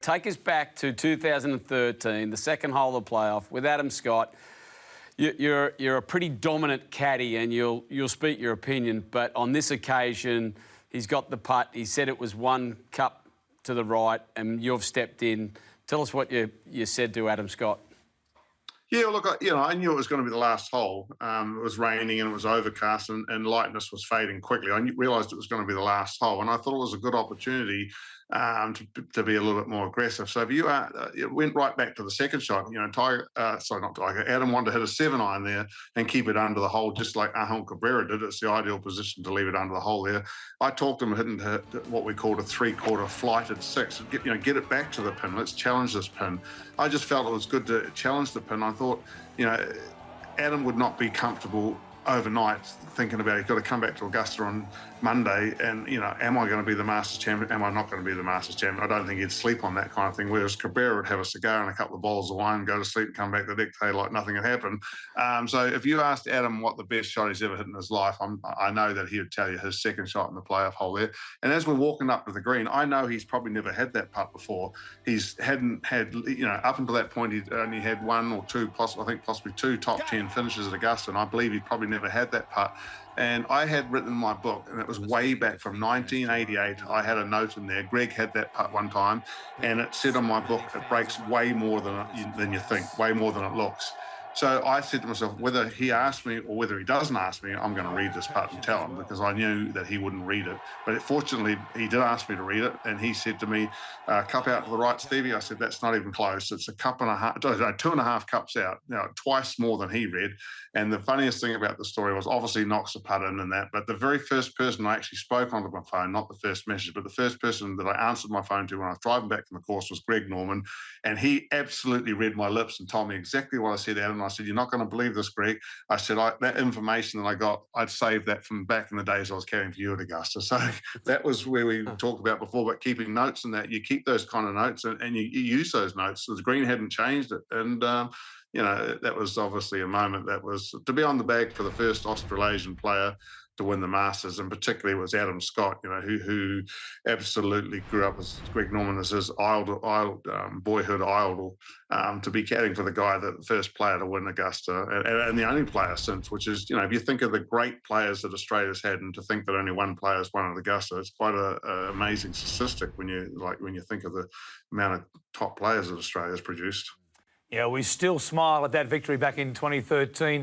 Take us back to 2013, the second hole of the playoff with Adam Scott. You're a pretty dominant caddy, and you'll speak your opinion. But on this occasion, he's got the putt. He said it was one cup to the right, and you've stepped in. Tell us what you said to Adam Scott. Yeah, look, I knew it was going to be the last hole. It was raining and it was overcast, and lightness was fading quickly. I realised it was going to be the last hole, and I thought it was a good opportunity to be a little bit more aggressive. So if you it went right back to the second shot. Adam wanted to hit a 7-iron there and keep it under the hole, just like Angel Cabrera did. It's the ideal position to leave it under the hole there. I talked him hitting what we called a 3/4 flighted 6. Get it back to the pin. Let's challenge this pin. I just felt it was good to challenge the pin. I thought, Adam would not be comfortable overnight thinking about he's got to come back to Augusta on Monday and, am I going to be the Masters champion? Am I not going to be the Masters champion? I don't think he'd sleep on that kind of thing, whereas Cabrera would have a cigar and a couple of bottles of wine, go to sleep and come back the next day like nothing had happened. So if you asked Adam what the best shot he's ever hit in his life, I know that he would tell you his second shot in the playoff hole there. And as we're walking up to the green, I know he's probably never had that putt before. Hadn't had, up until that point, he'd only had one or two, possibly two top 10 finishes at Augusta, and I believe he probably never had that putt. And I had written in my book, and it was way back from 1988. I had a note in there. Greg had that putt one time, and it said on my book, it breaks way more than you think, way more than it looks. So I said to myself, whether he asked me or whether he doesn't ask me, I'm going to read this putt and tell him, because I knew that he wouldn't read it. But fortunately, he did ask me to read it, and he said to me, cup out to the right, Stevie. I said, that's not even close. It's a cup and a half, 2.5 cups out, twice more than he read. And the funniest thing about the story was, obviously knocks the putt in and that, but the very first person I actually spoke onto my phone, not the first message, but the first person that I answered my phone to when I was driving back from the course was Greg Norman. And he absolutely read my lips and told me exactly what I said to Adam. I said, you're not going to believe this, Greg. I said, that information that I got, I'd saved that from back in the days I was caddying for you at Augusta. So that was where we talked about before, but keeping notes and that. You keep those kind of notes and you use those notes. So the green hadn't changed it. And, that was obviously a moment that was to be on the bag for the first Australasian player to win the Masters, and particularly was Adam Scott, who absolutely grew up as Greg Norman as his boyhood idol, to be caddying for the guy, the first player to win Augusta, and the only player since, which is, if you think of the great players that Australia's had, and to think that only one player's won at Augusta, it's quite an amazing statistic when you think of the amount of top players that Australia's produced. Yeah, we still smile at that victory back in 2013.